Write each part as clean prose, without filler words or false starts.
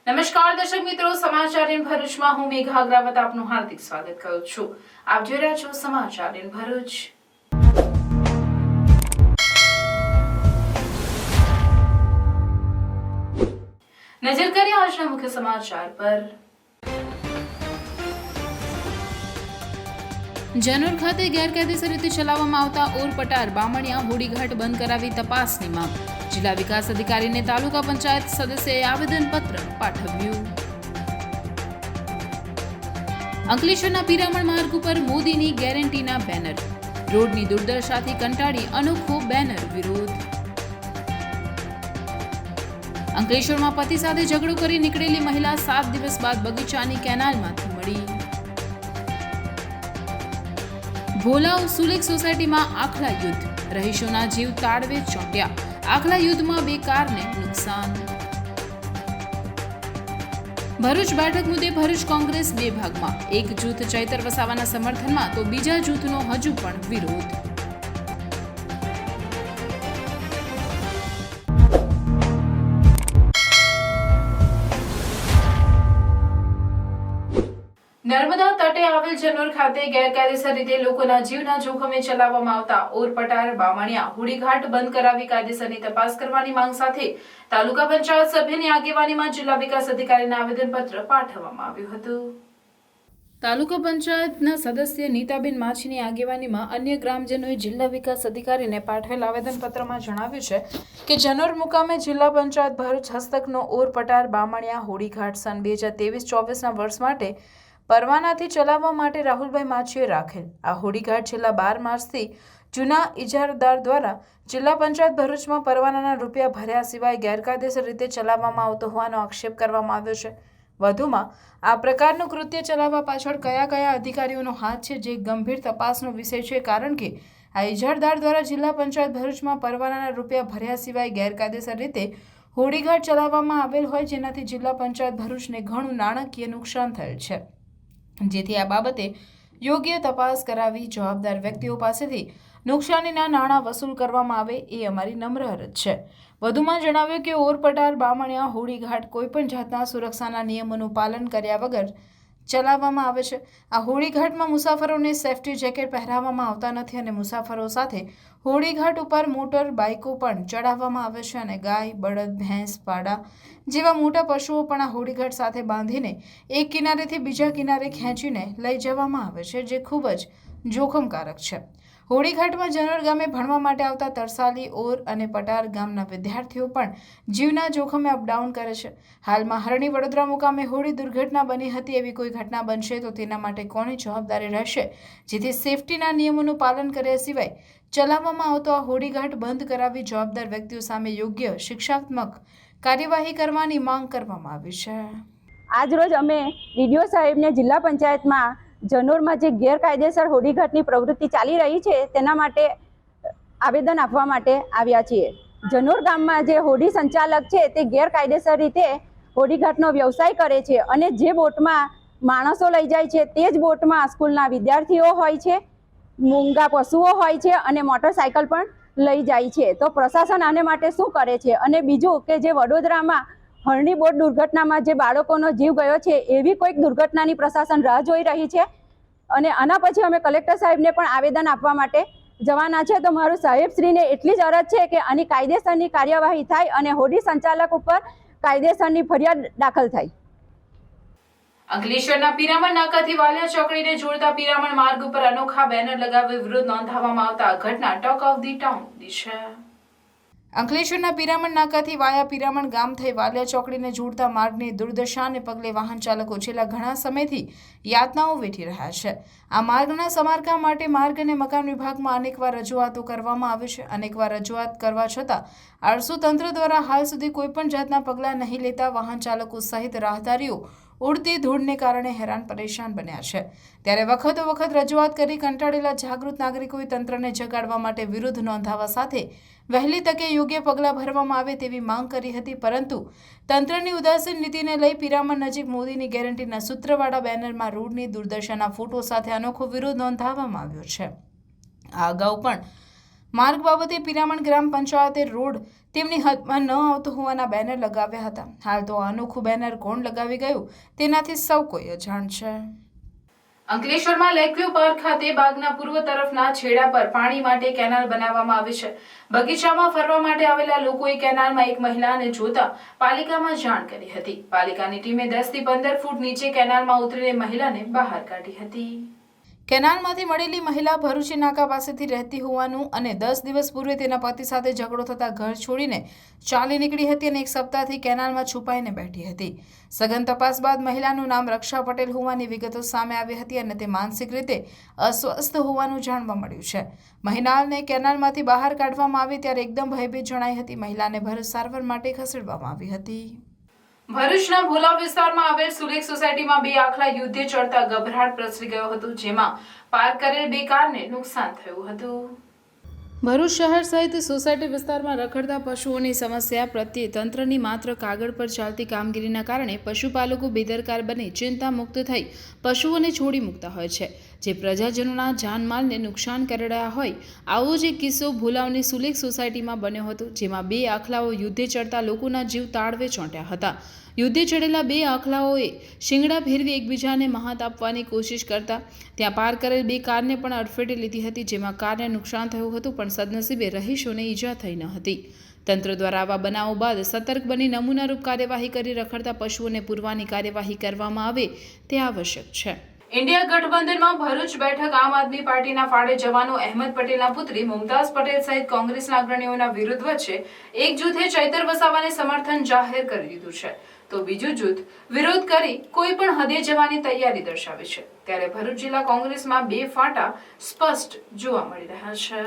નમસ્કાર દર્શક મિત્રો, સમાચાર ઇન ભરૂચમાં હું મેઘા અગ્રવાલ આપનું હાર્દિક સ્વાગત કરું છું। આપ જોઈ રહ્યા છો સમાચાર ઇન ભરૂચ। નજર કરીએ આજના મુખ્ય સમાચાર પર। જનોર ખાતે ગેરકાયદેસર રીતે ચલાવવામાં આવતા ઓરપટાર બામણિયા હોડીઘાટ બંધ કરાવી તપાસની માંગ। જિલ્લા વિકાસ અધિકારીને તાલુકા પંચાયત સદસ્યએ આવેદનપત્ર પાઠવ્યું। અંકલેશ્વરના પિરામણ માર્ગ ઉપર મોદીની ગેરંટીના બેનર, રોડની દુર્દશાથી કંટાળી અનોખો બેનર વિરોધ। અંકલેશ્વરમાં પતિ સાથે ઝઘડો કરી નીકળેલી મહિલા 7 દિવસ બાદ બગીચાની કેનાલમાંથી મળી। ભોલાવ સુલેખ સોસાયટીમાં આખલા યુદ્ધ, રહીશોના જીવ તાળવે ચોંટ્યા। આખલા યુદ્ધમાં 2 કારને નુકસાન। ભરૂચ બેઠક મુદ્દે ભરૂચ કોંગ્રેસ 2 ભાગમાં, એક જૂથ ચૈતર વસાવાના સમર્થનમાં તો બીજા જૂથનો હજુ પણ વિરોધ। નર્મદા તટે આવેલ જનોર ખાતે ગેરકાયદેસર રીતે લોકોના જીવના જોખમે ચલાવવામાં આવતા ઓરપટાર બામણિયા હોડીઘાટ બંધ કરાવી કાયદેસરની તપાસ કરવાની માંગ સાથે તાલુકા પંચાયત સભ્યની આગેવાનીમાં જિલ્લા વિકાસ અધિકારીને આવેદનપત્ર પાઠવવામાં આવ્યું હતું। તાલુકા પંચાયતના સદસ્ય નીતાબેન માછીની આગેવાનીમાં અન્ય ગ્રામજનોએ જિલ્લા વિકાસ અધિકારીને પાઠવેલ આવેદનપત્રમાં જણાવ્યું છે કે જનોર મુકામે જિલ્લા પંચાયત ભરૂચ હસ્તકનો ઓરપટાર બામણિયા હોડીઘાટ સન 2023-24ના વર્ષ માટે પરવાનાથી ચલાવવા માટે રાહુલભાઈ માછીએ રાખેલ આ હોડીઘાટ છેલ્લા 12 માર્ચથી જૂના ઇજારદાર દ્વારા જિલ્લા પંચાયત ભરૂચમાં પરવાનાના રૂપિયા ભર્યા સિવાય ગેરકાયદેસર રીતે ચલાવવામાં આવતો હોવાનો આક્ષેપ કરવામાં આવ્યો છે। વધુમાં આ પ્રકારનું કૃત્ય ચલાવવા પાછળ કયા અધિકારીઓનો હાથ છે, જે ગંભીર તપાસનો વિષય છે, કારણ કે આ ઇજારદાર દ્વારા જિલ્લા પંચાયત ભરૂચમાં પરવાનાના રૂપિયા ભર્યા સિવાય ગેરકાયદેસર રીતે હોડીઘાટ ચલાવવામાં આવેલ હોય, જેનાથી જિલ્લા પંચાયત ભરૂચને ઘણું નાણાકીય નુકસાન થયેલ છે, જેથી આ બાબતે યોગ્ય તપાસ કરાવી જવાબદાર વ્યક્તિઓ પાસેથી નુકસાનીના નાણાં વસૂલ કરવામાં આવે એ અમારી નમ્ર અરજ છે। વધુમાં જણાવ્યું કે ઓરપટાર બામણિયા હોડીઘાટ કોઈપણ જાતના સુરક્ષાના નિયમોનું પાલન કર્યા વગર ચલાવવામાં આવે છે। આ હોડીઘાટમાં મુસાફરોને સેફ્ટી જેકેટ પહેરાવવામાં આવતા નથી અને મુસાફરો સાથે હોડીઘાટ ઉપર મોટર બાઇકો પણ ચડાવવામાં આવે છે અને ગાય, બળદ, ભેંસ, પાડા જેવા મોટા પશુઓ પણ આ હોડીઘાટ સાથે બાંધીને એક કિનારેથી બીજા કિનારે ખેંચીને લઈ જવામાં આવે છે, જે ખૂબ જ જોખમકારક છે। હોડીઘાટમાં જનોર ગામે ભણવા માટે આવતા તરસાલી, ઓર અને પટાર ગામના વિદ્યાર્થીઓ પણ જીવના જોખમે અપડાઉન કરે છે। હાલમાં હરણી વડોદરા મુકામે હોડી દુર્ઘટના બની હતી, એવી કોઈ ઘટના બનશે તો તેના માટે કોની જવાબદારી રહેશે, જેથી સેફટીના નિયમોનું પાલન કર્યા સિવાય ચલાવવામાં આવતો આ હોડીઘાટ બંધ કરાવી જવાબદાર વ્યક્તિઓ સામે યોગ્ય શિક્ષાત્મક કાર્યવાહી કરવાની માંગ કરવામાં આવી છે। આજરોજ અમે ડીડીઓ સાહેબને જિલ્લા પંચાયતમાં જનોરમાં જે ગેરકાયદેસર હોડીઘાટની પ્રવૃત્તિ ચાલી રહી છે તેના માટે આવેદન આપવા માટે આવ્યા છીએ। જનોર ગામમાં જે હોડી સંચાલક છે તે ગેરકાયદેસર રીતે હોડીઘાટનો વ્યવસાય કરે છે અને જે બોટમાં માણસો લઈ જાય છે તે જ બોટમાં સ્કૂલના વિદ્યાર્થીઓ હોય છે, મૂંગા પશુઓ હોય છે અને મોટરસાયકલ પણ લઈ જાય છે। તો પ્રશાસન આને માટે શું કરે છે? અને બીજું કે જે વડોદરામાં હરણી બોટ દુર્ઘટનામાં જે બાળકોનો જીવ ગયો છે, એવી કોઈક દુર્ઘટનાની પ્રશાસન રાહ જોઈ રહી છે અને આના પછી અમે કલેક્ટર સાહેબને પણ આવેદન આપવા માટે જવાના છે। તો મારું સાહેબશ્રીને એટલી જ અરજ છે કે આની કાયદેસરની કાર્યવાહી થાય અને હોડી સંચાલક ઉપર કાયદેસરની ફરિયાદ દાખલ થાય। અંકલેશ્વરના પિરામણ નાકાથી વાલિયા ચોકડીને જોડતા પિરામણ માર્ગ ઉપર અનોખા બેનર લગાવી વિરોધ નોંધાવવામાં આવતા ઘટના ટોક ઓફ ધી ટાઉન છે। અંકલેશ્વરના પિરામણ નાકાથી વાયા પિરામણ ગામ થઈ વાલિયા ચોકડીને જોડતા માર્ગની દુર્દશાને પગલે વાહન ચાલકો છેલ્લા ઘણા સમયથી યાતનાઓ વેઠી રહ્યા છે। આ માર્ગના સમારકામ માટે માર્ગ અને મકાન વિભાગમાં અનેકવાર રજૂઆતો કરવામાં આવી છે। અનેકવાર રજૂઆત કરવા છતાં આળસુ તંત્ર દ્વારા હાલ સુધી કોઈપણ જાતના પગલાં નહીં લેતા વાહન ચાલકો સહિત રાહદારીઓ ઉડતી ધૂળને કારણે હેરાન પરેશાન બન્યા છે। ત્યારે વખત રજૂઆત કરી કંટાળેલા જાગૃત નાગરિકોએ તંત્રને જગાડવા માટે વિરોધ નોંધાવવા સાથે વહેલી તકે યોગ્ય પગલાં ભરવામાં આવે તેવી માંગ કરી હતી, પરંતુ તંત્રની ઉદાસીન નીતિને લઈ પિરામણ નજીક મોદીની ગેરંટીના સૂત્રવાળા બેનરમાં રોડની દુર્દશાના ફોટો સાથે અનોખો વિરોધ નોંધાવવામાં આવ્યો છે। આ અગાઉ પણ માર્ગ બાબતે પિરામણ ગ્રામ પંચાયતે રોડ તેમની હદમાં ન આવતો હોવાના બેનર લગાવ્યા હતા. હાલ તો આ અનોખું બેનર કોણ લગાવી ગયું તેનાથી સૌ કોઈ અજાણ છે. અંકલેશ્વરમાં લેકવ્યુ પાર્ક ખાતે બાગના પૂર્વ તરફના છેડા પર પાણી માટે કેનાલ બનાવવામાં આવી છે. બગીચામાં ફરવા માટે આવેલા લોકોએ કેનાલમાં એક મહિલાને જોતા પાલિકામાં જાણ કરી હતી. પાલિકાની ટીમે 10 થી 15 ફૂટ નીચે કેનાલમાં ઉતરીને મહિલાને બહાર કાઢી હતી. કેનાલમાંથી મળેલી મહિલા ભરૂચી નાકા પાસેથી રહેતી હોવાનું અને 10 દિવસ પૂર્વે તેના પતિ સાથે ઝઘડો થતા ઘર છોડીને ચાલી નીકળી હતી અને એક સપ્તાહથી કેનાલમાં છુપાઈને બેઠી હતી. સઘન તપાસ બાદ મહિલાનું નામ રક્ષા પટેલ હોવાની વિગતો સામે આવી હતી અને તે માનસિક રીતે અસ્વસ્થ હોવાનું જાણવા મળ્યું છે. મહિલાને કેનાલમાંથી બહાર કાઢવામાં આવી ત્યારે એકદમ ભયભીત જણાઈ હતી. મહિલાને ભરૂચ સારવાર માટે ખસેડવામાં આવી હતી. ભરૂચના ભોલા વિસ્તારમાં આવેલ સુલેખ સોસાયટીમાં 2 આખલા યુદ્ધે ચડતા ગભરાટ પ્રસરી ગયો હતો, જેમાં પાર્ક કરેલ 2 કારને નુકસાન થયું હતું. ભરૂચ શહેર સહિત સોસાયટી વિસ્તારમાં રખડતા પશુઓની સમસ્યા પ્રત્યે તંત્રની માત્ર કાગળ પર ચાલતી કામગીરીના કારણે પશુપાલકો બેદરકાર બની ચિંતા મુક્ત થઈ પશુઓને છોડી મૂકતા હોય છે, જે પ્રજાજનોના જાનમાલને નુકસાન કરી રહ્યા હોય. આવો જ એક કિસ્સો ભોલાવની સુલેખ સોસાયટીમાં બન્યો હતો, જેમાં 2 આખલાઓ યુદ્ધે ચડતા લોકોના જીવ તાળવે ચોંટ્યા હતા. યુદ્ધે ચડેલા 2 આખલાઓએ શિંગડા ફેરવી એકબીજાને મહાત આપવાની કોશિશ કરતા ત્યાં પાર કરેલ 2 કારને પણ અડફેટે લીધી હતી, જેમાં કારને નુકસાન થયું હતું, પણ સદનસીબે રહીશોને ઈજા થઈ ન હતી. તંત્ર દ્વારા આવા બનાવો બાદ સતર્ક બની નમૂનારૂપ કાર્યવાહી કરી રખડતા પશુઓને પૂરવાની કાર્યવાહી કરવામાં આવે તે આવશ્યક છે. ઇન્ડિયા ગઠબંધનમાં ભરૂચ બેઠક આમ આદમી પાર્ટીના ફાળે જવાનો અહેમદ પટેલના પુત્રી મુમતાઝ પટેલ સહિત કોંગ્રેસના અગ્રણીઓના વિરોધ વચ્ચે એક જૂથે ચૈતર વસાવાને સમર્થન જાહેર કરી દીધું છે, તો બીજું જૂથ વિરોધ કરી કોઈ પણ હદે જવાની તૈયારી દર્શાવી છે. ત્યારે ભરૂચ જિલ્લા કોંગ્રેસમાં 2 ફાંટા સ્પષ્ટ જોવા મળી રહ્યા છે.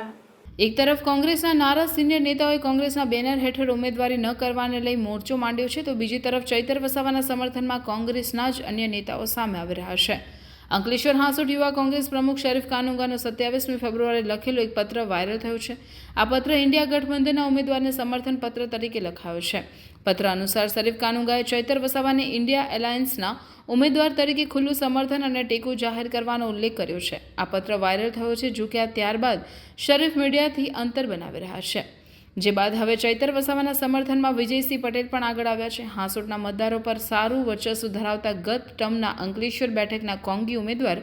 એક તરફ કોંગ્રેસના નારાજ સિનિયર નેતાઓએ કોંગ્રેસના બેનર હેઠળ ઉમેદવારી ન કરવાને લઈ મોરચો માંડ્યો છે, તો બીજી તરફ ચૈતર વસાવાના સમર્થનમાં કોંગ્રેસના જ અન્ય નેતાઓ સામે આવી રહ્યા છે. અંકલેશ્વર હાંસોટ યુવા કોંગ્રેસ પ્રમુખ શરીફ કાનુગાનો 27મી ફેબ્રુઆરીએ લખેલો એક પત્ર વાયરલ થયો છે. આ પત્ર ઇન્ડિયા ગઠબંધનના ઉમેદવારને સમર્થન પત્ર તરીકે લખાયો છે. પત્ર અનુસાર શરીફ કાનુગાએ ચૈતર વસાવાને ઇન્ડિયા એલાયન્સના ઉમેદવાર તરીકે ખુલ્લું સમર્થન અને ટેકો જાહેર કરવાનો ઉલ્લેખ કર્યો છે. આ પત્ર વાયરલ થયો છે, જો કે ત્યારબાદ શરીફ મીડિયાથી અંતર બનાવી રહ્યા છે, જે બાદ હવે ચૈતર વસાવાના સમર્થનમાં વિજયસિંહ પટેલ પણ આગળ આવ્યા છે. હાંસોટના મતદારો પર સારું વર્ચસ્વ ધરાવતા ગત ટર્મના અંકલેશ્વર બેઠકના કોંગી ઉમેદવાર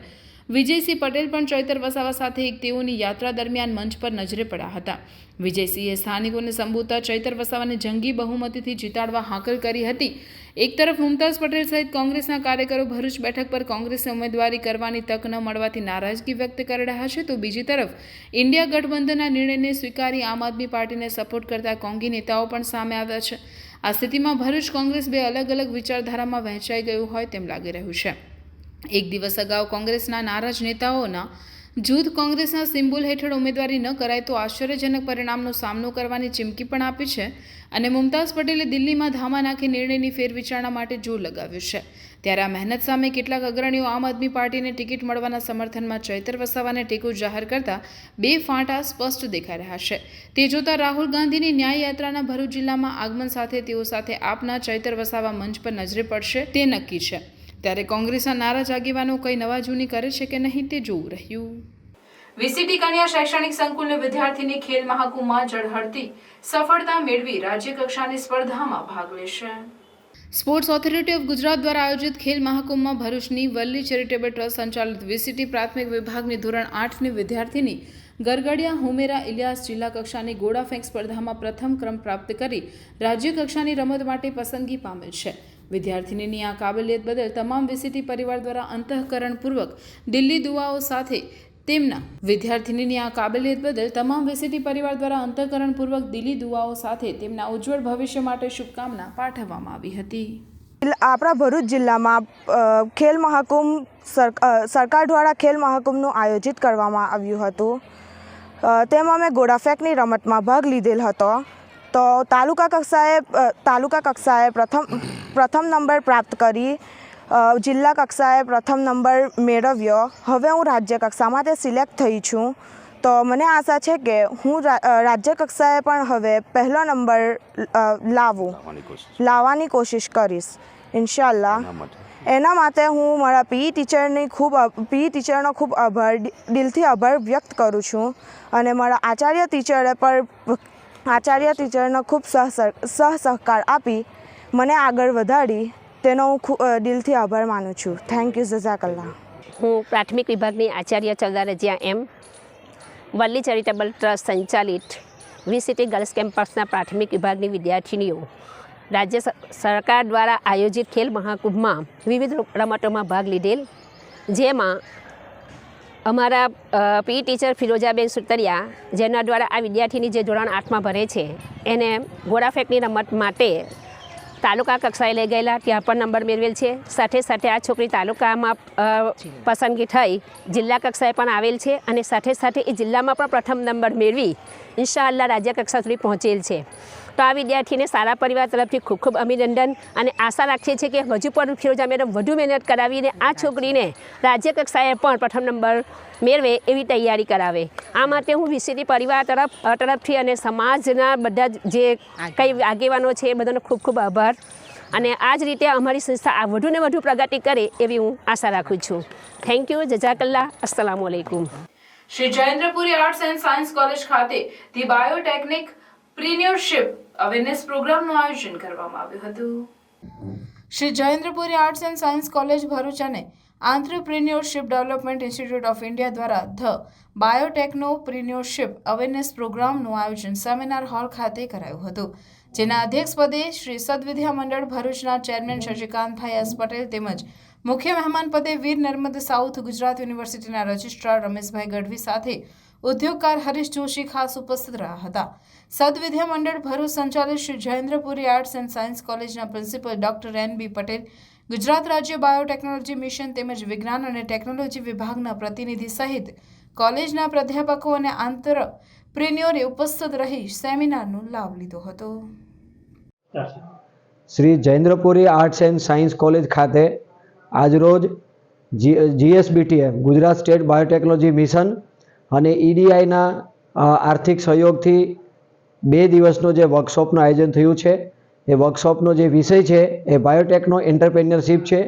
વિજયસિંહ પટેલ પણ ચૈતર વસાવા સાથે એક તેઓની યાત્રા દરમિયાન મંચ પર નજરે પડ્યા હતા. વિજયસિંહે સ્થાનિકોને સંબોધતા ચૈતર વસાવાને જંગી બહુમતીથી જીતાડવા હાકલ કરી હતી. એક તરફ મુમતાઝ પટેલ સહિત કોંગ્રેસના કાર્યકરો ભરૂચ બેઠક પર કોંગ્રેસને ઉમેદવારી કરવાની તક ન મળવાથી નારાજગી વ્યક્ત કરી રહ્યા છે, તો બીજી તરફ ઇન્ડિયા ગઠબંધનના નિર્ણયને સ્વીકારી આમ આદમી પાર્ટીને સપોર્ટ કરતા કોંગી નેતાઓ પણ સામે આવ્યા છે. આ સ્થિતિમાં ભરૂચ કોંગ્રેસ 2 અલગ અલગ વિચારધારામાં વહેંચાઈ ગયું હોય તેમ લાગી રહ્યું છે. એક દિવસ અગાઉ કોંગ્રેસના નારાજ નેતાઓના જૂથ કોંગ્રેસના સિમ્બોલ હેઠળ ઉમેદવારી ન કરાય તો આશ્ચર્યજનક પરિણામનો સામનો કરવાની ચીમકી પણ આપી છે અને મુમતાઝ પટેલે દિલ્હીમાં ધામા નાખી નિર્ણયની ફેરવિચારણા માટે જોર લગાવ્યું છે. ત્યારે આ મહેનત સામે કેટલાક અગ્રણીઓ આમ આદમી પાર્ટીને ટિકિટ મળવાના સમર્થનમાં ચૈતર વસાવાને ટેકો જાહેર કરતા 2 ફાંટા સ્પષ્ટ દેખાઈ રહ્યા છે. તે જોતા રાહુલ ગાંધીની ન્યાય યાત્રાના ભરૂચ જિલ્લામાં આગમન સાથે તેઓ સાથે આપના ચૈતર વસાવા મંચ પર નજરે પડશે તે નક્કી છે. ત્યારે કોંગ્રેસના નારાજ આગેવાનો કઈ નવા જૂની કરે છે કે નહીં તે જોવું રહ્યું. વીસીટી કન્યા શૈક્ષણિક સંકુલની વિદ્યાર્થીની ખેલ મહાકુંભમાં ઝળહળતી સફળતા મેળવી રાજ્ય કક્ષાની સ્પર્ધામાં ભાગ લેશે. સ્પોર્ટ્સ ઓથોરિટી ઓફ ગુજરાત દ્વારા આયોજિત ખેલ મહાકુંભમાં ભરૂચની વલ્લી ચેરિટેબલ ટ્રસ્ટ સંચાલિત વીસીટી પ્રાથમિક વિભાગની ધોરણ 8ની વિદ્યાર્થીની ગરગડિયા હુમેરા ઇલિયાસ જિલ્લા કક્ષાની ગોળા ફેંક સ્પર્ધામાં પ્રથમ ક્રમ પ્રાપ્ત કરી રાજ્ય કક્ષાની રમત માટે પસંદગી પામેલ છે. વિદ્યાર્થીનીની આ કાબલિયત બદલ તમામ વીસીટી પરિવાર દ્વારા અંતઃકરણપૂર્વક દિલ્હી દુઆઓ સાથે તેમના વિદ્યાર્થીનીની આ કાબલિયત બદલ તમામ વીસીટી પરિવાર દ્વારા અંતઃકરણપૂર્વક દિલ્હી દુઆઓ સાથે તેમના ઉજ્જવળ ભવિષ્ય માટે શુભકામના પાઠવવામાં આવી હતી. આપણા ભરૂચ જિલ્લામાં ખેલ મહાકુંભ સરકાર દ્વારા ખેલ મહાકુંભનું આયોજિત કરવામાં આવ્યું હતું. તેમાં મેં ગોળાફેંકની રમતમાં ભાગ લીધેલ હતો. તો તાલુકા કક્ષાએ પ્રથમ નંબર પ્રાપ્ત કરી જિલ્લા કક્ષાએ પ્રથમ નંબર મેળવ્યો. હવે હું રાજ્ય કક્ષામાં તે સિલેક્ટ થઈ છું. તો મને આશા છે કે હું રાજ્ય કક્ષાએ પણ હવે પહેલો નંબર લાવવાની કોશિશ કરીશ ઇન્શાઅલ્લાહ. એના માટે હું મારા પીઈ ટીચરનો ખૂબ દિલથી આભાર વ્યક્ત કરું છું અને મારા આચાર્ય ટીચરનો ખૂબ સહકાર આપી મને આગળ વધારી તેનો હું દિલથી આભાર માનું છું. Thank you. જઝાકલ્લા. હું પ્રાથમિક વિભાગની આચાર્ય Chaudhary Raziya M, Valli charitable trust સંચાલિત વીસીટી ગર્લ્સ કેમ્પસના પ્રાથમિક વિભાગની વિદ્યાર્થીનીઓ રાજ્ય સરકાર દ્વારા આયોજિત ખેલ મહાકુંભમાં વિવિધ રમતોમાં ભાગ લીધેલ, જેમાં અમારા પીઈ ટીચર ફિરોજાબેન સુતરિયા, જેના દ્વારા આ વિદ્યાર્થીની જે ધોરણ 8માં ભરે છે એને ગોળાફેંકની રમત માટે તાલુકા કક્ષાએ લઈ ગયેલા, ત્યાં પણ નંબર મેળવેલ છે. સાથે સાથે આ છોકરી તાલુકામાં પસંદગી થઈ જિલ્લા કક્ષાએ પણ આવેલ છે અને સાથે સાથે એ જિલ્લામાં પણ પ્રથમ નંબર મેળવી ઇન્શાઅલ્લાહ રાજ્ય કક્ષા સુધી પહોંચેલ છે. તો આ વિદ્યાર્થીને સારા પરિવાર તરફથી ખૂબ ખૂબ અભિનંદન અને આશા રાખીએ છીએ કે હજુ પણ ફિરોજા મેડમ વધુ મહેનત કરાવીને આ છોકરીને રાજ્ય કક્ષાએ પણ પ્રથમ નંબર મેળવે એવી તૈયારી કરાવે. આ માટે હું વીસીટી પરિવાર તરફથી અને સમાજના બધા જે કંઈ આગેવાનો છે એ બધાનો ખૂબ ખૂબ આભાર અને આ જ રીતે અમારી સંસ્થા વધુને વધુ પ્રગતિ કરે એવી હું આશા રાખું છું. Thank you. જઝાકલ્લા. અસ્સલામુ અલૈકુમ. Shri Jayendrapuri arts and science college ખાતે ધી બાયોટેકનિક પ્રિન્યોરશિપ અવેરનેસ પ્રોગ્રામનું આયોજન કરવામાં આવ્યું હતું. Shri Jayendrapuri arts and science college Bharuch અને entrepreneurship development institute of India દ્વારા ધ બાયોટેકનોપ્રિન્યોરશિપ અવેરનેસ પ્રોગ્રામનું આયોજન સેમિનાર હોલ ખાતે કરાયું હતું, જેના અધ્યક્ષપદે શ્રી સદવિદ્યા મંડળ ભરૂચના ચેરમેન શશિકાંતભાઈ એસ પટેલ તેમજ મુખ્ય મહેમાન પદે વીર નર્મદ સાઉથ ગુજરાત યુનિવર્સિટીના રજિસ્ટ્રાર રમેશભાઈ ગઢવી સાથે ઉદ્યોગકાર હરીશ જોશી ખાસ ઉપસ્થિત રહ્યા હતા. સદવિદ્યા મંડળ ભરૂચ સંચાલિત Shri Jayendrapuri arts and science કોલેજના principal doctor NB Patel, Gujarat રાજ્ય બાયોટેકનોલોજી મિશન તેમજ વિજ્ઞાન અને ટેકનોલોજી વિભાગના પ્રતિનિધિ સહિત કોલેજના પ્રાધ્યાપકો અને આંતરપ્રિન્યોરે ઉપસ્થિત રહી સેમિનારનો લાભ લીધો હતો. Shri Jayendrapuri arts and science college ખાતે આજરોજ GSBTM Gujarat state biotechnology mission અને EDIના આર્થિક સહયોગથી 2 દિવસનો જે વર્કશોપનું આયોજન થયું છે. એ વર્કશોપનો જે વિષય છે એ બાયોટેકનો એન્ટરપ્રેન્યોરશિપ છે.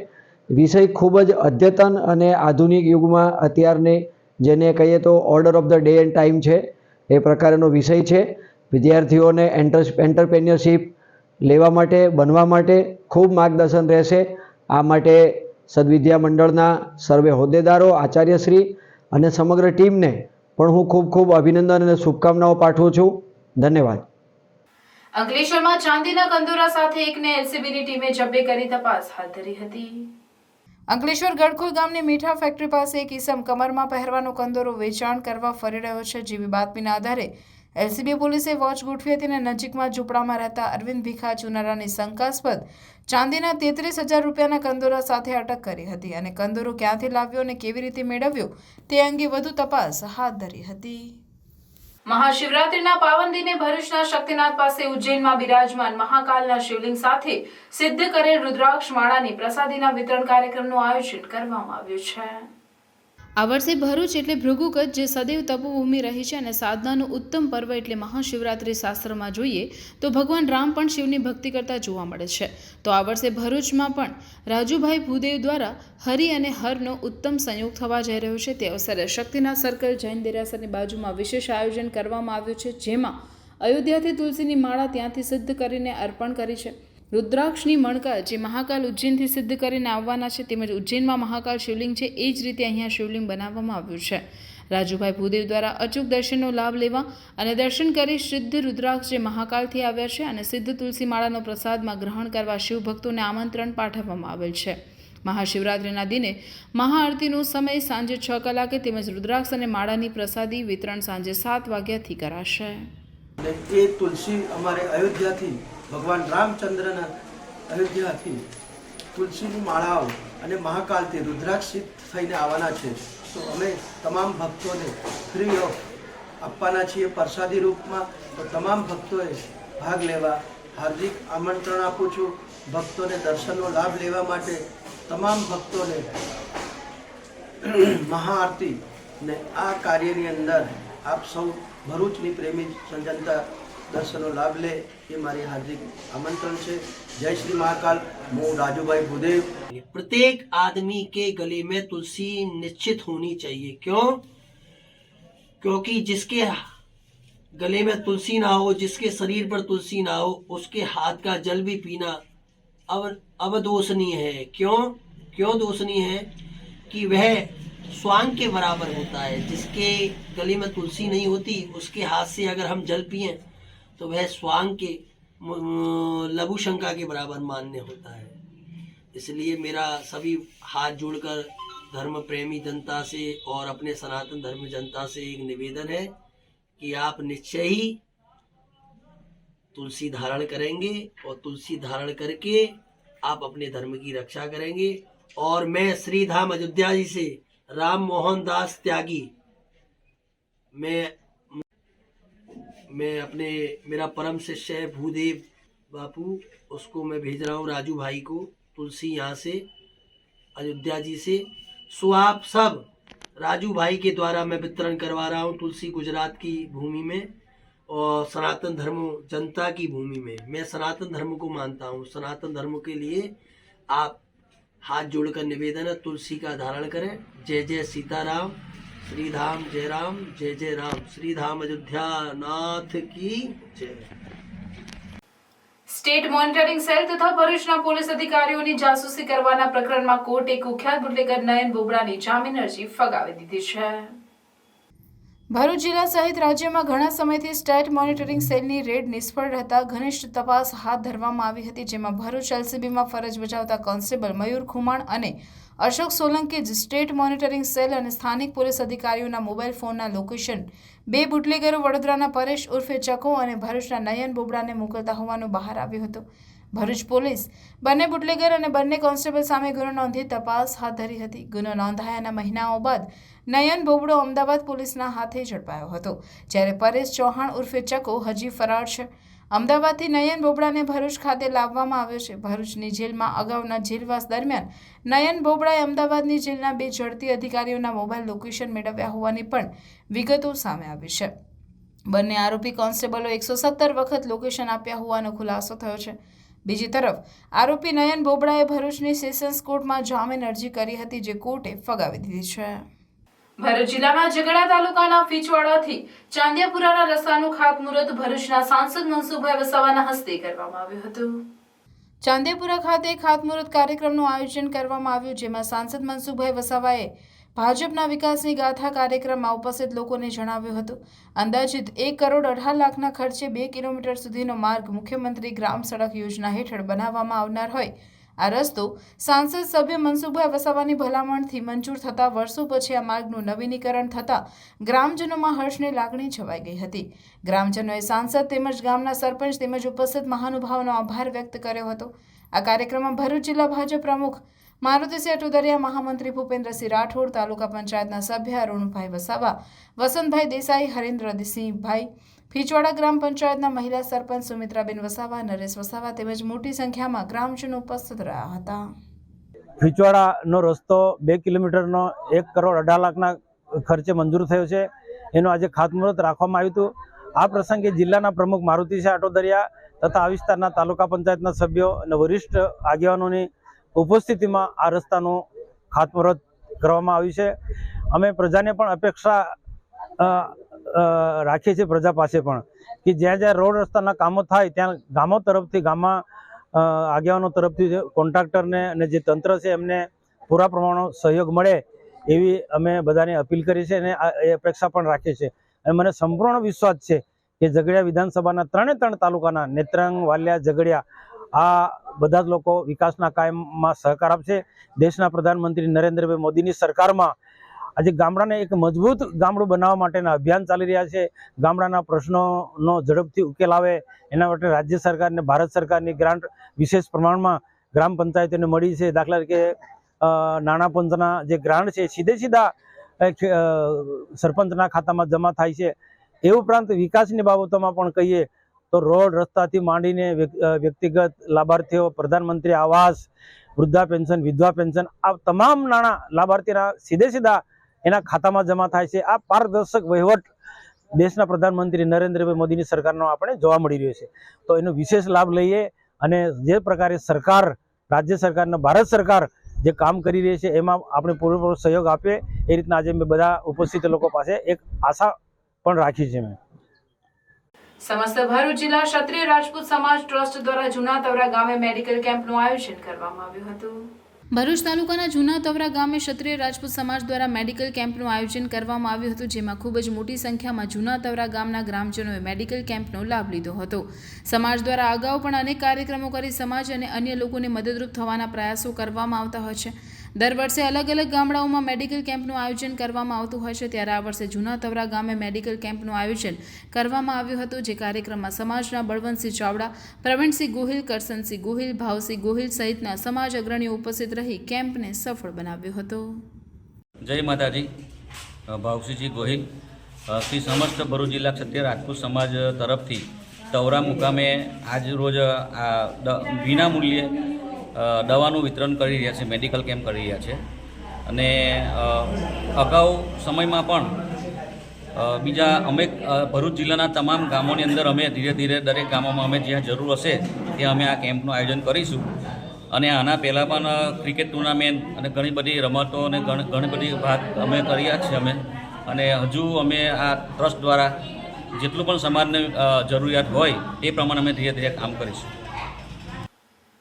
વિષય ખૂબ જ અદ્યતન અને આધુનિક યુગમાં અત્યારની જેને કહીએ તો order of the day end time છે એ પ્રકારનો વિષય છે. વિદ્યાર્થીઓને એન્ટરપ્રેન્યોરશિપ લેવા માટે બનવા માટે ખૂબ માર્ગદર્શન રહેશે. આ માટે સદવિદ્યા મંડળના સર્વે હોદ્દેદારો, આચાર્યશ્રી અને સમગ્ર ટીમને પણ હું ખૂબ ખૂબ અભિનંદન અને શુભકામનાઓ પાઠવું છું. ધન્યવાદ. અંકલેશ્વરમાં ચાંદીના કંદોરા સાથે એકને LCBની ટીમે જબ્બે કરી તપાસ હાથ ધરી હતી. અંકલેશ્વર ગડખોલ ગામની મીઠા ફેક્ટરી પાસે એક ઈસમ કમરમાં પહેરવાનો કંદોરો વેચાણ કરવા ફરી રહ્યો છે, જેવી બાતમીના આધારે LCB પોલીસે વોચ ગોઠવી હતી અને નજીકમાં ઝૂંપડામાં રહેતા અરવિંદ ભીખા ચુનારાની શંકાસ્પદ ચાંદીના 33,000 રૂપિયાના કંદોરા સાથે અટક કરી હતી અને કંદોરો ક્યાંથી લાવ્યો અને કેવી રીતે મેળવ્યો તે અંગે વધુ તપાસ હાથ ધરી હતી. મહાશિવરાત્રિના પાવન દિને ભરૂચના શક્તિનાથ પાસે ઉજ્જૈનમાં બિરાજમાન મહાકાલના શિવલિંગ સાથે સિદ્ધ કરેલ રુદ્રાક્ષ માળાની પ્રસાદીના વિતરણ કાર્યક્રમનું આયોજન કરવામાં આવ્યું છે. આ વર્ષે ભરૂચ એટલે ભૃગુકચ્છ જે સદૈવ તપોભૂમિ રહી છે અને સાધનાનું ઉત્તમ પર્વ એટલે મહાશિવરાત્રિ શાસ્ત્રમાં જોઈએ તો ભગવાન રામ પણ શિવની ભક્તિ કરતા જોવા મળે છે. તો આ વર્ષે ભરૂચમાં પણ રાજુભાઈ ભૂદેવ દ્વારા હરિ અને હરનો ઉત્તમ સંયોગ થવા જઈ રહ્યો છે. તે અવસરે શક્તિનાથ સર્કલ જૈન દેરાસરની બાજુમાં વિશેષ આયોજન કરવામાં આવ્યું છે, જેમાં અયોધ્યાથી તુલસીની માળા ત્યાંથી સિદ્ધ કરીને અર્પણ કરી છે. રુદ્રાક્ષની મણકા જે મહાકાલ ઉજ્જૈનથી સિદ્ધ કરીને આવવાના છે, તેમજ ઉજ્જૈનમાં મહાકાલ શિવલિંગ છે એ જ રીતે અહીંયા શિવલિંગ બનાવવામાં આવ્યું છે. રાજુભાઈ ભૂદેવ દ્વારા અચૂક દર્શનનો લાભ લેવા અને દર્શન કરી સિદ્ધ રુદ્રાક્ષ જે મહાકાલથી આવ્યા છે અને સિદ્ધ તુલસી માળાનો પ્રસાદમાં ગ્રહણ કરવા શિવભક્તોને આમંત્રણ પાઠવવામાં આવેલ છે. મહાશિવરાત્રિના દિને મહાઆરતીનો સમય સાંજે 6 કલાકે તેમજ રુદ્રાક્ષ અને માળાની પ્રસાદી વિતરણ સાંજે 7 વાગ્યાથી કરાશે. એ તુલસી અમારે અયોધ્યાથી ભગવાન રામચંદ્રના અયોધ્યાથી તુલસીની માળાઓ અને મહાકાલથી રુદ્રાક્ષિત થઈને આવવાના છે. તો અમે તમામ ભક્તોને ફ્રી ઓફ આપવાના છીએ પ્રસાદી રૂપમાં. તો તમામ ભક્તોએ ભાગ લેવા હાર્દિક આમંત્રણ આપું છું. ભક્તોને દર્શનનો લાભ લેવા માટે તમામ ભક્તોને મહાઆરતી ને આ કાર્યની અંદર આપ સૌ ભરૂચની પ્રેમી જનતા દર્શનનો લાભ લે એ મારી હાર્દિક આમંત્રણ છે। જય શ્રી મહાકાल। હું રાજુભાई भूदेव। प्रत्येक आदमी के गले में तुलसी निश्चित होनी चाहिए। क्यों? क्योंकि जिसके गले में तुलसी ना हो, जिसके शरीर पर तुलसी ना हो, उसके हाथ का जल भी पीना अवदोषणीय है। क्यों दोषणीय है? कि वह स्वांग के बराबर होता है। जिसके गले में तुलसी नहीं होती, उसके हाथ से अगर हम जल पिए तो वह स्वांग के लघु शंका के बराबर मान्य होता है। इसलिए मेरा सभी हाथ जोड़कर धर्म प्रेमी जनता से और अपने सनातन धर्म जनता से एक निवेदन है कि आप निश्चय ही तुलसी धारण करेंगे और तुलसी धारण करके आप अपने धर्म की रक्षा करेंगे। और मैं श्री धाम अयोध्या जी से राम मोहन दास त्यागी, मैं अपने मेरा परम शिष्य है भूदेव बापू, उसको मैं भेज रहा हूँ राजू भाई को तुलसी यहाँ से अयोध्या जी से। सो आप सब राजू भाई के द्वारा मैं वितरण करवा रहा हूँ तुलसी गुजरात की भूमि में और सनातन धर्म जनता की भूमि में। मैं सनातन धर्म को मानता हूँ। सनातन धर्म के लिए आप हाथ जोड़कर निवेदन है तुलसी का धारण करें। जय जय सीताराम। श्री धाम जय राम, जय जय राम। श्री धाम अयोध्या नाथ की जय। સ્ટેટ મોનિટરિંગ સેલ તથા ભરૂચના પોલીસ અધિકારીઓની જાસૂસી કરવાના પ્રકરણમાં કોર્ટે કુખ્યાત બુટલેગર નયન બોબડાની જામીન અરજી ફગાવી દીધી છે। ભરૂચ જિલ્લા સહિત રાજ્યમાં ઘણા સમયથી સ્ટેટ મોનિટરિંગ સેલની રેડ નિષ્ફળ રહેતા ઘનિષ્ઠ તપાસ હાથ ધરવામાં આવી હતી, જેમાં ભરૂચ એલસીબીમાં ફરજ બજાવતા કોન્સ્ટેબલ મયુર ખુમાણ અને Ashok Solanki state monitoring cell અને સ્થાનિક પોલીસ અધિકારીઓના મોબાઈલ ફોનના લોકેશન બે બુટલેગરો વડોદરાના પરેશ ઉર્ફે ચકો અને ભરૂચના નયન બોબડાને મોકલતા હોવાનું બહાર આવ્યું હતું। ભરૂચ પોલીસ બંને બુટલેગર અને બંને કોન્સ્ટેબલ સામે ગુનો નોંધી તપાસ હાથ ધરી હતી। ગુનો નોંધાયાના મહિનાઓ બાદ નયન બોબડો અમદાવાદ પોલીસના હાથે ઝડપાયો હતો, જ્યારે પરેશ ચૌહાણ ઉર્ફે ચકો હજી ફરાર છે। અમદાવાદથી નયન બોબડાને ભરૂચ ખાતે લાવવામાં આવ્યો છે। ભરૂચની જેલમાં અગાઉના જેલવાસ દરમિયાન નયન બોબડાએ અમદાવાદની જેલના બે ઝડપી અધિકારીઓના મોબાઈલ લોકેશન મેળવ્યા હોવાની પણ વિગતો સામે આવી છે। બંને આરોપી કોન્સ્ટેબલો 170 વખત લોકેશન આપ્યા હોવાનો ખુલાસો થયો છે। બીજી તરફ આરોપી નયન બોબડાએ ભરૂચની સેશન્સ કોર્ટમાં જામીન અરજી કરી હતી, જે કોર્ટે ફગાવી દીધી છે। ભરૂચ જિલ્લામાં ઝઘડા તાલુકાના ફીચવાડાથી ચાંદિયાપુરાના રસ્તાનું ખાતમુહૂર્ત ભરૂચના સાંસદ મનસુખભાઈ વસાવાના હસ્તે કરવામાં આવ્યું હતું। ચાંદિયાપુરા ખાતે ખાતમુહૂર્ત કાર્યક્રમનું આયોજન કરવામાં આવ્યું, જેમાં સાંસદ મનસુખભાઈ વસાવાએ ભાજપના વિકાસની ગાથા કાર્યક્રમમાં ઉપસ્થિત લોકોને જણાવ્યું હતું। અંદાજિત 1,18,00,000ના ખર્ચે 2 કિલોમીટર સુધીનો માર્ગ મુખ્યમંત્રી ગ્રામ સડક યોજના હેઠળ બનાવવામાં આવનાર હોય આ રસ્તો સાંસદ સભ્ય મનસુખભાઈ વસાવાની ભલામણથી મંજૂર થતા વર્ષો પછી આ માર્ગનું નવીનીકરણ થતા ગ્રામજનોમાં હર્ષની લાગણી છવાઈ ગઈ હતી। ગ્રામજનોએ સાંસદ તેમજ ગામના સરપંચ તેમજ ઉપસ્થિત મહાનુભાવોનો આભાર વ્યક્ત કર્યો હતો। આ કાર્યક્રમમાં ભરૂચ જિલ્લા ભાજપ પ્રમુખ મારુતિસિંહ અટુદરિયા, महामंत्री भूपेन्द्रसिंह राठौड़, तालुका पंचायतना सभ्य अरुणभाई वसावा, वसंतभाई देसाई, हरेन्द्रसिंह भाई, फीचवाड़ा ग्राम पंचायतना महिला सरपंच सुमित्राबेन वसावा, नरेश वसावा તેમજ મોટી સંખ્યામાં ગ્રામજનો ઉપસ્થિત રહ્યા હતા। ફીચવાડાનો રસ્તો 2 કિલોમીટરનો 1,18,00,000ના ખર્ચે મંજૂર થયો છે। એનું આજે ખાતમુહૂર્ત રાખવામાં આવ્યું હતું। આ પ્રસંગે જિલ્લાના પ્રમુખ મારુતિસિંહ અટોદરિયા તથા આ વિસ્તારના તાલુકા પંચાયતના સભ્યો અને વરિષ્ઠ આગેવાનોની ઉપસ્થિતિમાં આ રસ્તાનું ખાતમુહૂર્ત કરવામાં આવ્યું છે। અમે પ્રજાને પણ અપેક્ષા રાખીએ છીએ, પ્રજા પાસે પણ, કે જ્યાં જ્યાં રોડ રસ્તાના કામો થાય ત્યાં ગામો તરફથી ગામમાં આગેવાનો તરફથી કોન્ટ્રાક્ટરને અને જે તંત્ર છે એમને પૂરા પ્રમાણમાં સહયોગ મળે એવી અમે બધાને અપીલ કરી છે અને એ અપેક્ષા પણ રાખીએ છીએ। અને મને સંપૂર્ણ વિશ્વાસ છે કે ઝઘડિયા વિધાનસભાના 3 તાલુકાના નેત્રંગ, વાલિયા, ઝઘડિયા આ બધા જ લોકો વિકાસના કાયમમાં સહકાર આપશે। દેશના પ્રધાનમંત્રી નરેન્દ્રભાઈ મોદીની સરકારમાં આજે ગામડાને એક મજબૂત ગામડું બનાવવા માટેના અભિયાન ચાલી રહ્યા છે। ગામડાના પ્રશ્નોનો ઝડપથી ઉકેલ આવે એના માટે રાજ્ય સરકારને ભારત સરકારની ગ્રાન્ટ વિશેષ પ્રમાણમાં ગ્રામ પંચાયતોને મળી છે। દાખલા તરીકે નાણાં પંચના જે ગ્રાન્ટ છે સીધા સરપંચના ખાતામાં જમા થાય છે। એ ઉપરાંત વિકાસની બાબતોમાં પણ કહીએ તો રોડ રસ્તાથી માંડીને વ્યક્તિગત લાભાર્થીઓ, પ્રધાનમંત્રી આવાસ, વૃદ્ધા પેન્શન, વિધવા પેન્શન, આ તમામ નાણાં લાભાર્થીના સીધા એના ખાતામાં જમા થાય છે। આ પારદર્શક વહીવટ દેશના પ્રધાનમંત્રી નરેન્દ્રભાઈ મોદીની સરકારનો આપણે જોવા મળી રહ્યો છે. તો એનો વિશેષ લાભ લઈએ અને જે પ્રકારે સરકાર, રાજ્ય સરકારના ભારત સરકાર જે કામ કરી રહી છે એમાં આપણે પૂરેપૂરો સહયોગ આપીએ એ રીતના આજે મેં બધા ઉપસ્થિત લોકો પાસે એક આશા પણ રાખી છે. મેં સમસ્ત ભરૂચ જિલ્લા ક્ષત્રિય રાજપૂત સમાજ ટ્રસ્ટ દ્વારા જૂના તવરા ગામે મેડિકલ કેમ્પનું આયોજન કરવામાં આવ્યું હતું. ભરૂચ તાલુકાના જૂના તવરા ગામે ક્ષત્રિય રાજપૂત સમાજ દ્વારા મેડિકલ કેમ્પનું આયોજન કરવામાં આવ્યું હતું, જેમાં ખૂબ જ મોટી સંખ્યામાં જૂના તવરા ગામના ગ્રામજનોએ મેડિકલ કેમ્પનો લાભ લીધો હતો. સમાજ દ્વારા અગાઉ પણ અનેક કાર્યક્રમો કરી સમાજ અને અન્ય લોકોને મદદરૂપ થવાના પ્રયાસો કરવામાં આવતા હોય છે. દર વર્ષે અલગ અલગ ગામડાઓમાં મેડિકલ કેમ્પનું આયોજન કરવામાં આવતું હોય છે, ત્યારે આ વર્ષે જૂના તવરા ગામે મેડિકલ કેમ્પનું આયોજન કરવામાં આવ્યું હતું, જે કાર્યક્રમમાં સમાજના બળવંતસિંહ ચાવડા, પ્રવીણસિંહ ગોહિલ, કરસનસિંહ ગોહિલ, ભાવસિંહ ગોહિલ સહિતના સમાજ અગ્રણીઓ ઉપસ્થિત રહી કેમ્પને સફળ બનાવ્યો હતો. જય માતાજી. ભાવસિંહજી ગોહિલ શ્રી સમસ્ત ભરૂચ જિલ્લા ક્ષત્રિય રાજપૂત સમાજ તરફથી તવરા મુકામે આજ રોજ વિના મૂલ્યે દવાનું વિતરણ કરી રહ્યા છે, મેડિકલ કેમ્પ કરી રહ્યા છે. અને અગાઉ સમયમાં પણ બીજા અમે ભરૂચ જિલ્લાના તમામ ગામોની અંદર અમે ધીરે ધીરે દરેક ગામોમાં અમે જ્યાં જરૂર હશે ત્યાં અમે આ કેમ્પનું આયોજન કરીશું. અને આના પહેલાં પણ ક્રિકેટ ટુર્નામેન્ટ અને ઘણી બધી રમતો અને ઘણી બધી ભાગ અમે કર્યા છે અમે. અને હજુ અમે આ ટ્રસ્ટ દ્વારા જેટલું પણ સમાજને જરૂરિયાત હોય એ પ્રમાણે અમે ધીરે ધીરે કામ કરીશું.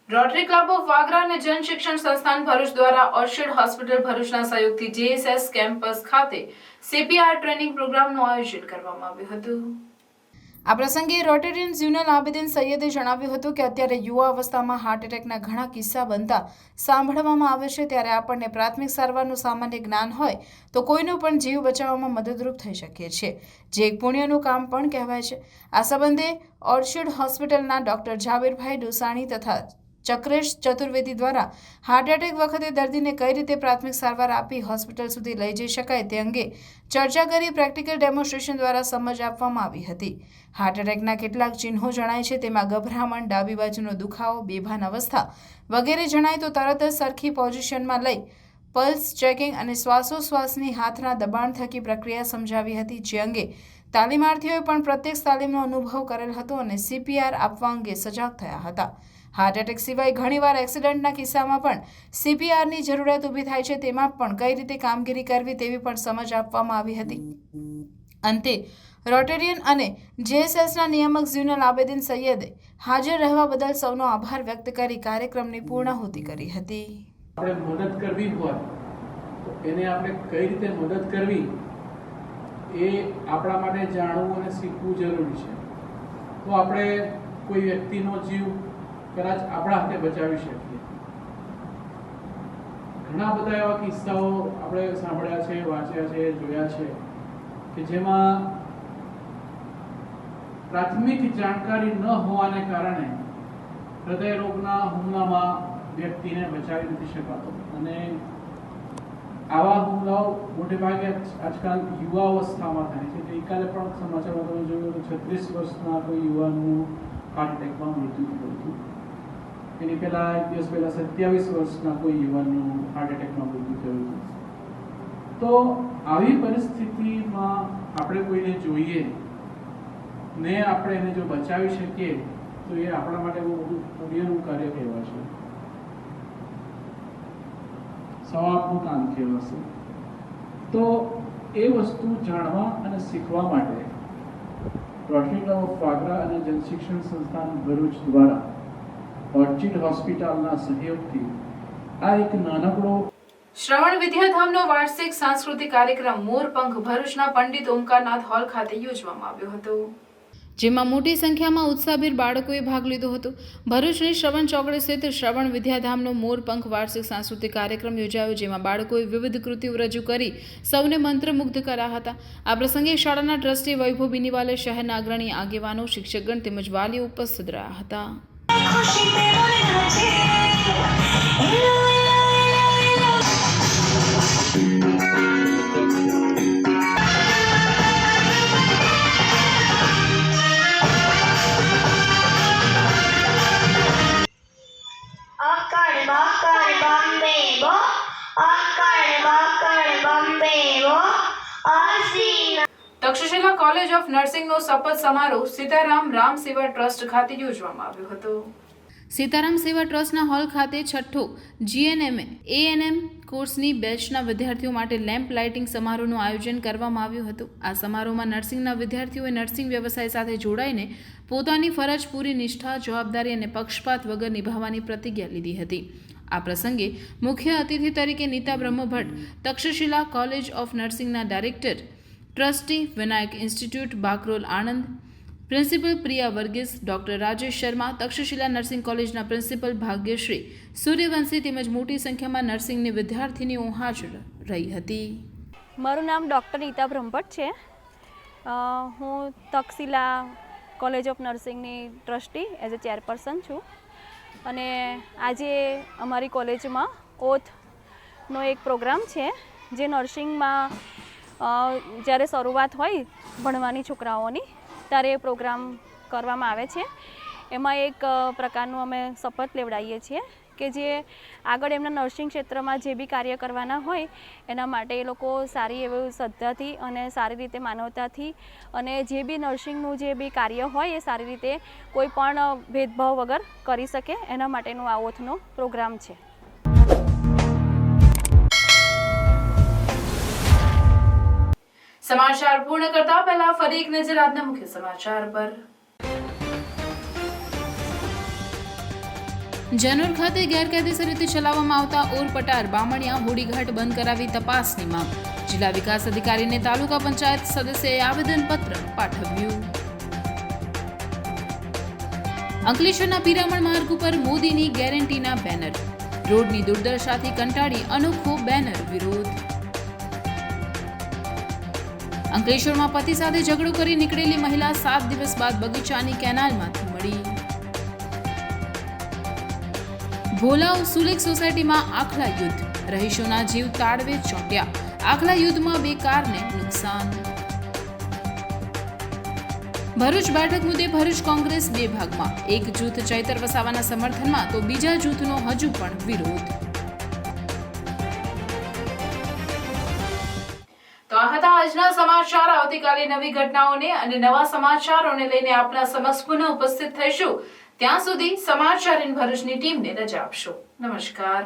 રોટરી ક્લબ ઓફ વાગરા અને જન શિક્ષણ સંસ્થાન ભરૂચ દ્વારા ઓર્ચિડ હોસ્પિટલ ભરૂચના સહયોગથી JSS કેમ્પસ ખાતે CPR ટ્રેનિંગ પ્રોગ્રામનું આયોજન કરવામાં આવ્યું હતું. આ પ્રસંગે રોટેરિયન ઝ્યુનલ આબેદીન સૈયદે જણાવ્યું હતું કે અત્યારે યુવા અવસ્થામાં હાર્ટ એટેકના ઘણા કિસ્સા બનતા સાંભળવામાં આવે છે, ત્યારે આપણને પ્રાથમિક સારવારનું સામાન્ય જ્ઞાન હોય તો કોઈનો પણ જીવ બચાવવામાં મદદરૂપ થઈ શકીએ છીએ, જે એક પુણ્યનું કામ પણ કહેવાય છે. આ સંબંધે ઓર્ચિડ હોસ્પિટલના ડોક્ટર જાબીરભાઈ ડુસાણી તથા ચક્રેશ ચતુર્વેદી દ્વારા હાર્ટ એટેક વખતે દર્દીને કઈ રીતે પ્રાથમિક સારવાર આપી હોસ્પિટલ સુધી લઈ જઈ શકાય તે અંગે ચર્ચા કરી પ્રેક્ટિકલ ડેમોન્સ્ટ્રેશન દ્વારા સમજ આપવામાં આવી હતી. હાર્ટ એટેકના કેટલાક ચિહ્નો જણાય છે, તેમાં ગભરામણ, ડાબી બાજુનો દુખાવો, બેભાન અવસ્થા વગેરે જણાય તો તરત જ સરખી પોઝિશનમાં લઈ પલ્સ ચેકિંગ અને શ્વાસોશ્વાસની હાથના દબાણ થકી પ્રક્રિયા સમજાવી હતી, જે અંગે તાલીમાર્થીઓએ પણ પ્રત્યક્ષ તાલીમનો અનુભવ કરેલ હતો અને CPR આપવા અંગે સજાગ થયા હતા. હાર્ટ એટેક સિવાય ઘણીવાર એક્સિડન્ટના કિસ્સામાં પણ CPRની જરૂરિયાત ઊભી થાય છે, તેમાં પણ કઈ રીતે કામગીરી કરવી તેવી પણ સમજ આપવામાં આવી હતી. અંતે રોટેરિયન અને JSSના નિયામક ઝ્યુનલ આબેદીન સૈયદે હાજર રહેવા બદલ સૌનો આભાર વ્યક્ત કરી કાર્યક્રમની પૂર્ણાહુતિ કરી હતી. આપણે મદદ કરવી હોય તો એને આપણે કઈ રીતે મદદ કરવી એ આપણા માટે જાણવું અને શીખવું જરૂરી છે. તો આપણે કોઈ વ્યક્તિનો જીવ કદાચ આપણા હાથે બચાવી શકીએ. ઘણા બધા એવા કિસ્સાઓ આપણે સાંભળ્યા છે, વાંચ્યા છે, જોયા છે કે જેમાં પ્રાથમિક જાણકારી ન હોવાને કારણે હૃદય રોગના હુમલામાં વ્યક્તિને બચાવી નથી શકાતો. અને આવા હુમલાઓ મોટે ભાગે આજકાલ યુવા અવસ્થામાં થાય છે. ગઈકાલે પણ સમાચારમાં તમે જોયું તો 36 વર્ષના કોઈ યુવાનનું હાર્ટ એટેકમાં મૃત્યુ થયું હતું. એની પહેલા એક દિવસ પહેલા 27 વર્ષના કોઈ યુવાનનું હાર્ટ એટેકમાં મૃત્યુ થયું હતું. તો આવી પરિસ્થિતિમાં આપણે કોઈને જોઈએ ને આપણે એને જો બચાવી શકીએ તો એ આપણા માટે બહુ મોટું પુણ્યનું કાર્ય કહેવાશે, સવાબનું કામ કહેવાશે. તો એ વસ્તુ જાણવા અને શીખવા માટે રોટરી ક્લબ ઓફ વાગરા અને જનશિક્ષણ સંસ્થાન ભરૂચ દ્વારા ઓર્ચિડ હોસ્પિટલના સહયોગથી આ એક નાનકડો શ્રવણ વિદ્યાધામનો વાર્ષિક સાંસ્કૃતિક કાર્યક્રમ મોરપંખ ભરૂચના પંડિત ઓમકારનાથ હોલ ખાતે યોજવામાં આવ્યો હતો, જેમાં મોટી સંખ્યામાં ઉત્સાહભેર બાળકોએ ભાગ લીધો હતો. ભરૂચની શ્રવણ ચોકડી સ્થિત શ્રવણ વિદ્યાધામનો મોરપંખ વાર્ષિક સાંસ્કૃતિક કાર્યક્રમ યોજાયો, જેમાં બાળકોએ વિવિધ કૃતિઓ રજૂ કરી સૌને મંત્રમુગ્ધ કર્યા હતા. આ પ્રસંગે શાળાના ટ્રસ્ટી વૈભવ બિનીવાલે, શહેરના અગ્રણી આગેવાનો, શિક્ષકગણ તેમજ વાલીઓ ઉપસ્થિત રહ્યા હતા. તક્ષશિલા કોલેજ ઓફ નર્સિંગનો શપથ સમારોહ સીતારામ રામ સેવા ટ્રસ્ટ ખાતે યોજવામાં આવ્યો હતો. સીતારામ સેવા ટ્રસ્ટના હોલ ખાતે છઠ્ઠો GNM ANM કોર્સની બેચના વિદ્યાર્થીઓ માટે લેમ્પ લાઇટિંગ સમારોહનું આયોજન કરવામાં આવ્યું હતું. આ સમારોહમાં નર્સિંગના વિદ્યાર્થીઓએ નર્સિંગ વ્યવસાય સાથે જોડાઈને પોતાની ફરજ પૂરી નિષ્ઠા, જવાબદારી અને પક્ષપાત વગર નિભાવવાની પ્રતિજ્ઞા લીધી હતી. આ પ્રસંગે મુખ્ય અતિથિ તરીકે નીતા બ્રહ્મભટ્ટ, તક્ષશિલા કોલેજ ઓફ નર્સિંગના director, trustee Vinayak institute Bakrol Anand, principal Priya Varghese, doctor Rajesh Sharma, Takshashila nursing કોલેજના પ્રિન્સિપલ ભાગ્યશ્રી સૂર્યવંશી તેમજ મોટી સંખ્યામાં નર્સિંગની વિદ્યાર્થીનીઓ હાજર રહી હતી. મારું નામ ડૉક્ટર નીતા બ્રહ્મભટ્ટ છે. હું તક્ષશિલા કોલેજ ઓફ નર્સિંગની ટ્રસ્ટી એઝ અ ચેરપર્સન છું અને આજે અમારી કોલેજમાં ઓથનો એક પ્રોગ્રામ છે જે નર્સિંગમાં જ્યારે શરૂઆત હોય ભણવાની છોકરાઓની ત્યારે એ પ્રોગ્રામ કરવામાં આવે છે. એમાં એક પ્રકારનું અમે શપથ લેવડાવીએ છીએ કે જે આગળ એમના નર્સિંગ ક્ષેત્રમાં જે બી કાર્ય કરવાના હોય એના માટે એ લોકો સારી એવી શ્રદ્ધાથી અને સારી રીતે માનવતાથી અને જે બી નર્સિંગનું જે બી કાર્ય હોય એ સારી રીતે કોઈ પણ ભેદભાવ વગર કરી શકે એના માટેનું આ ઓથનો પ્રોગ્રામ છે. સમાચાર પૂર્ણ કરતા પહેલા ફરી એક નજર આજના મુખ્ય સમાચાર પર. જનોર ખાતે ગેરકાયદેસર રીતે ચલાવવામાં આવતા ઓરપટાર બામણિયા હોડીઘાટ બંધ કરાવી તપાસની માંગ. જિલ્લા વિકાસ અધિકારીને તાલુકા પંચાયત સદસ્યએ આવેદનપત્ર પાઠવ્યું. અંકલેશ્વરના પિરામણ માર્ગ ઉપર મોદીની ગેરંટીના બેનર. રોડની દુર્દશાથી કંટાળી અનોખો બેનર વિરોધ. અંકલેશ્વરમાં પતિ સાથે ઝઘડો કરી નીકળેલી મહિલા 7 દિવસ બાદ બગીચાની કેનાલમાંથી મળી. ભોલાવ સુલેખ સોસાયટીમાં આખલા યુદ્ધ. રહીશોના જીવ તાળવે ચોંટ્યા. આખલા યુદ્ધમાં 2 કારને નુકસાન. ભરૂચ બેઠક મુદ્દે ભરૂચ કોંગ્રેસ 2 ભાગમાં. એક જૂથ ચૈતર વસાવાના સમર્થનમાં તો બીજા જૂથનો હજુ પણ વિરોધ. તો આ હતા આજના સમાચાર. આવતીકાલે નવી ઘટનાઓને અને નવા સમાચારોને લઈને આપના સમક્ષ પુનઃ ઉપસ્થિત થઈશું. ત્યાં સુધી સમાચાર ઇન ભરૂચની ટીમને રજા આપશો. નમસ્કાર.